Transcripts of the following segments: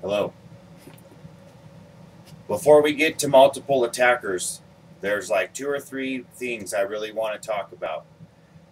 Hello. Before we get to multiple attackers, there's like two or three things I really want to talk about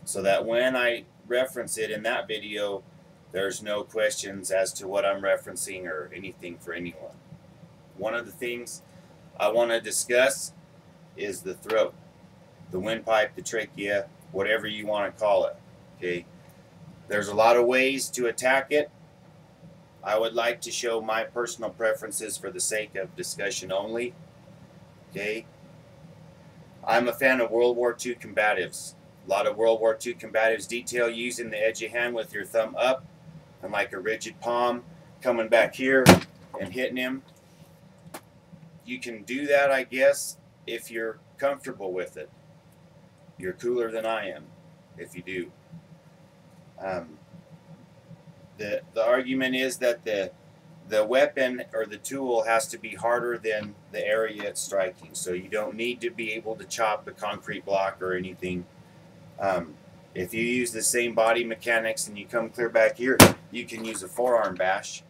so that when I reference it in that video, there's no questions as to what I'm referencing or anything for anyone. One of the things I want to discuss is the throat, the windpipe, the trachea, whatever you want to call it. Okay. There's a lot of ways to attack it. I would like to show my personal preferences for the sake of discussion only. Okay. I'm a fan of World War II combatives. A lot of World War II combatives detail using the edge of hand with your thumb up and like a rigid palm coming back here and hitting him. You can do that, I guess, if you're comfortable with it. You're cooler than I am if you do. Um, the argument is that the weapon or the tool has to be harder than the area it's striking. So you don't need to be able to chop a concrete block or anything. If you use the same body mechanics and you come clear back here, you can use a forearm bash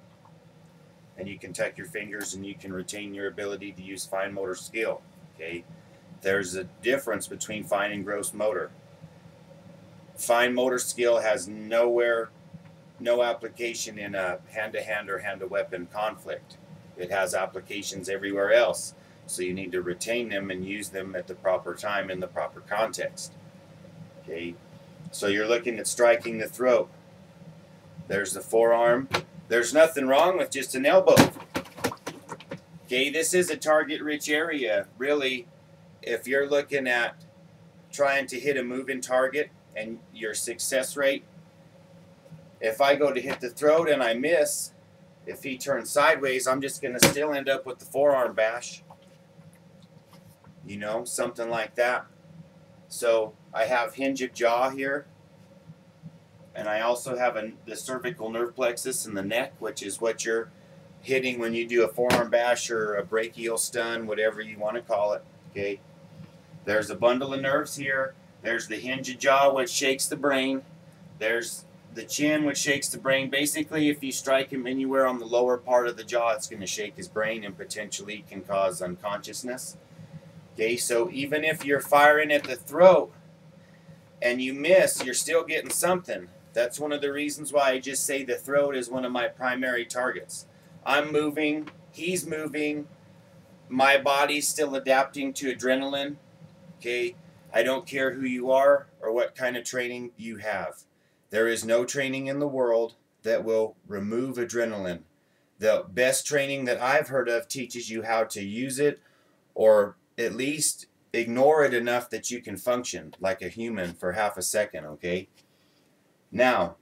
and you can tuck your fingers and you can retain your ability to use fine motor skill. Okay, there's a difference between fine and gross motor. Fine motor skill has no application in a hand-to-hand or hand-to-weapon conflict. It has applications everywhere else, so you need to retain them and use them at the proper time in the proper context. Okay, so you're looking at striking the throat. There's the forearm. There's nothing wrong with just an elbow. Okay, this is a target-rich area, really. If you're looking at trying to hit a moving target and your success rate, if I go to hit the throat and I miss, if he turns sideways, I'm just going to still end up with the forearm bash. You know, something like that. So I have hinge of jaw here. And I also have the cervical nerve plexus in the neck, which is what you're hitting when you do a forearm bash or a brachial stun, whatever you want to call it. Okay. There's a bundle of nerves here. There's the hinge of jaw, which shakes the brain. There's the chin, which shakes the brain. Basically, if you strike him anywhere on the lower part of the jaw, it's going to shake his brain and potentially can cause unconsciousness. Okay, so even if you're firing at the throat and you miss, you're still getting something. That's one of the reasons why I just say the throat is one of my primary targets. I'm moving, he's moving, my body's still adapting to adrenaline. Okay, I don't care who you are or what kind of training you have. There is no training in the world that will remove adrenaline. The best training that I've heard of teaches you how to use it or at least ignore it enough that you can function like a human for half a second, okay? Now,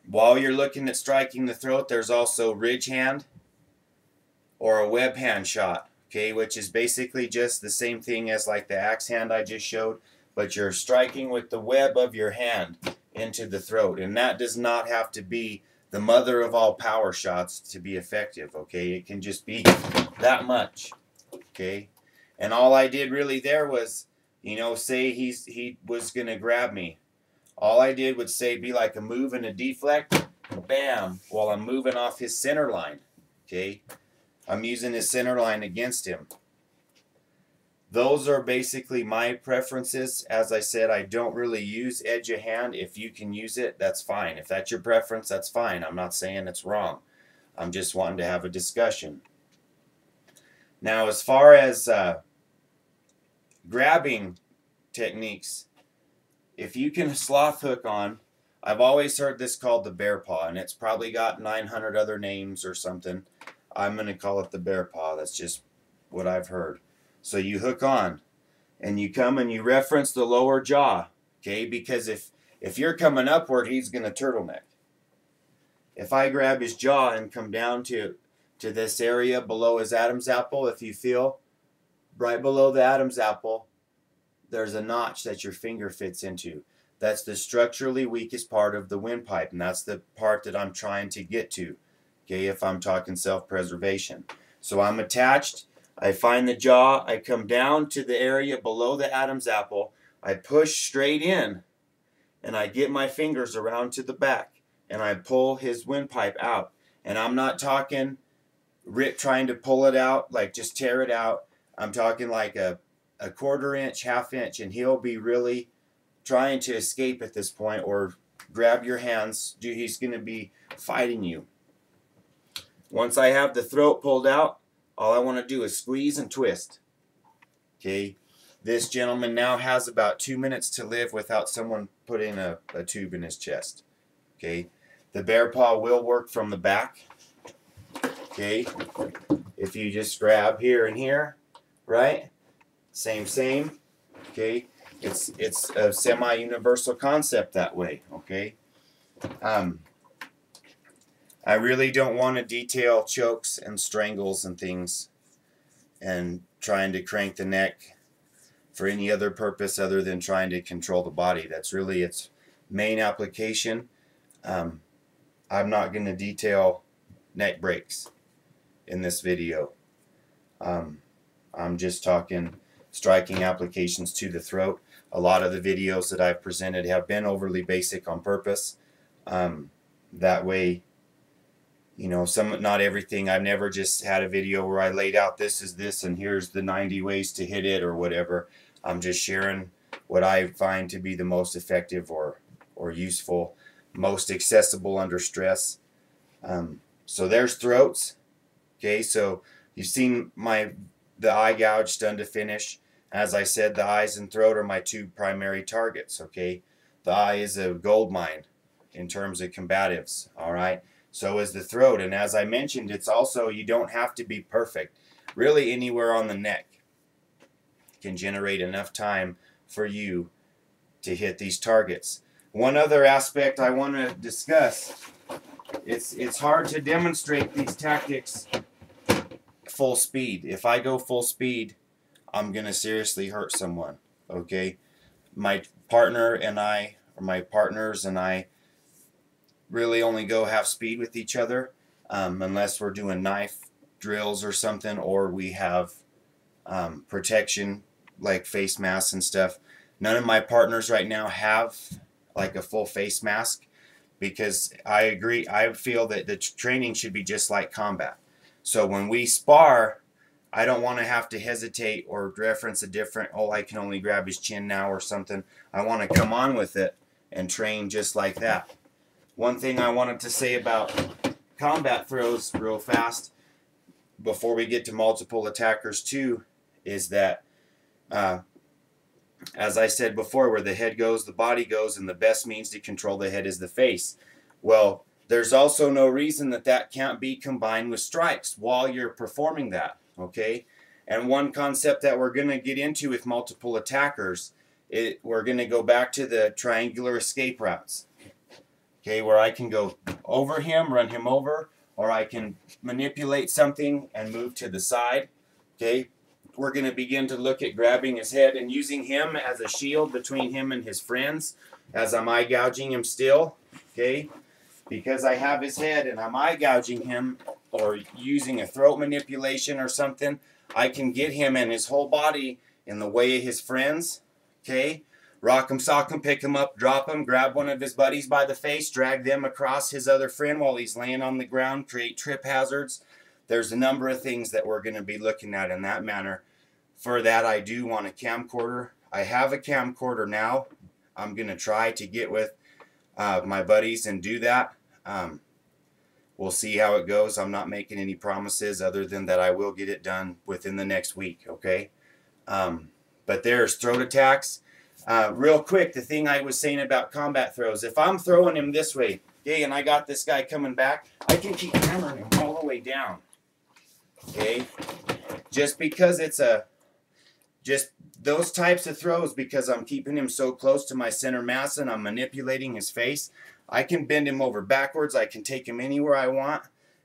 while you're looking at striking the throat, there's also ridge hand or a web hand shot, okay, which is basically just the same thing as like the axe hand I just showed, but you're striking with the web of your hand into the throat, and that does not have to be the mother of all power shots to be effective, okay? It can just be that much, okay? And all I did really there was, you know, say he was going to grab me. All I did would say be like a move and a deflect, bam, while I'm moving off his center line, okay? I'm using his center line against him. Those are basically my preferences. As I said, I don't really use edge of hand. If you can use it, that's fine. If that's your preference, that's fine. I'm not saying it's wrong. I'm just wanting to have a discussion. Now, as far as grabbing techniques, if you can sloth hook on, I've always heard this called the bear paw, and it's probably got 900 other names or something. I'm going to call it the bear paw. That's just what I've heard. So you hook on, and you come and you reference the lower jaw, okay? Because if you're coming upward, he's going to turtleneck. If I grab his jaw and come down to this area below his Adam's apple, if you feel, right below the Adam's apple, there's a notch that your finger fits into. That's the structurally weakest part of the windpipe, and that's the part that I'm trying to get to, okay, if I'm talking self-preservation. So I'm attached. I find the jaw, I come down to the area below the Adam's apple, I push straight in, and I get my fingers around to the back, and I pull his windpipe out. And I'm not talking trying to pull it out, like just tear it out. I'm talking like a quarter inch, half inch, and he'll be really trying to escape at this point or grab your hands. He's going to be fighting you. Once I have the throat pulled out, all I want to do is squeeze and twist. Okay, this gentleman now has about 2 minutes to live without someone putting a tube in his chest. Okay, the bear paw will work from the back. Okay, if you just grab here and here, right? Same. Okay, it's a semi-universal concept that way. Okay, I really don't want to detail chokes and strangles and things, and trying to crank the neck for any other purpose other than trying to control the body. That's really its main application. I'm not going to detail neck breaks in this video. I'm just talking striking applications to the throat. A lot of the videos that I've presented have been overly basic on purpose. That way, you know, not everything. I've never just had a video where I laid out this is this and here's the 90 ways to hit it or whatever. I'm just sharing what I find to be the most effective or useful, most accessible under stress. So there's throats. Okay, so you've seen the eye gouge done to finish. As I said, the eyes and throat are my two primary targets. Okay, the eye is a gold mine in terms of combatives. All right, so is the throat, and as I mentioned, it's also, you don't have to be perfect. Really, anywhere on the neck can generate enough time for you to hit these targets. One other aspect I want to discuss, it's hard to demonstrate these tactics full speed. If I go full speed, I'm going to seriously hurt someone. Okay, my partner and I, or my partners and I, really only go half speed with each other, unless we're doing knife drills or something, or we have protection like face masks and stuff. None of my partners right now have like a full face mask, because I agree, I feel that the training should be just like combat. So when we spar, I don't want to have to hesitate or reference a different, oh, I can only grab his chin now or something. I want to come on with it and train just like that. One thing I wanted to say about combat throws real fast before we get to multiple attackers too, is that as I said before, where the head goes, the body goes, and the best means to control the head is the face. Well, there's also no reason that can't be combined with strikes while you're performing that, okay? And one concept that we're going to get into with multiple attackers, we're going to go back to the triangular escape routes, okay, where I can go over him, run him over, or I can manipulate something and move to the side, okay? We're going to begin to look at grabbing his head and using him as a shield between him and his friends as I'm eye gouging him still, okay? Because I have his head and I'm eye gouging him or using a throat manipulation or something, I can get him and his whole body in the way of his friends, okay? Rock him, sock him, pick him up, drop him, grab one of his buddies by the face, drag them across his other friend while he's laying on the ground, create trip hazards. There's a number of things that we're going to be looking at in that manner. For that, I do want a camcorder. I have a camcorder now. I'm going to try to get with my buddies and do that. We'll see how it goes. I'm not making any promises other than that I will get it done within the next week, okay? But there's throat attacks. Real quick, the thing I was saying about combat throws, if I'm throwing him this way, okay, and I got this guy coming back, I can keep hammering him all the way down, okay? Just because it's just those types of throws, because I'm keeping him so close to my center mass and I'm manipulating his face, I can bend him over backwards, I can take him anywhere I want,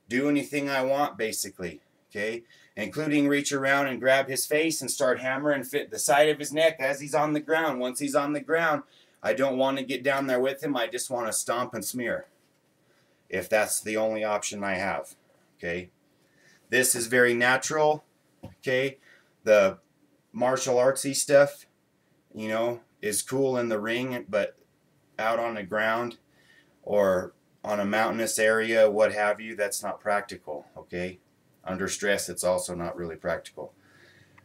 do anything I want basically, okay? Including reach around and grab his face and start hammering fit the side of his neck as he's on the ground. Once he's on the ground, I don't want to get down there with him, I just want to stomp and smear, if that's the only option I have, okay? This is very natural, okay? The martial artsy stuff, you know, is cool in the ring, but out on the ground or on a mountainous area, what have you, that's not practical, okay? Under stress, it's also not really practical.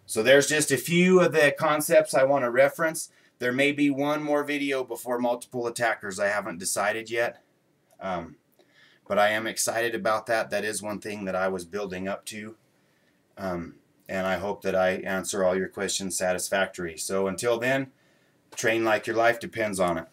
So there's just a few of the concepts I want to reference. There may be one more video before multiple attackers. I haven't decided yet. But I am excited about that. That is one thing that I was building up to. And I hope that I answer all your questions satisfactorily. So until then, train like your life depends on it.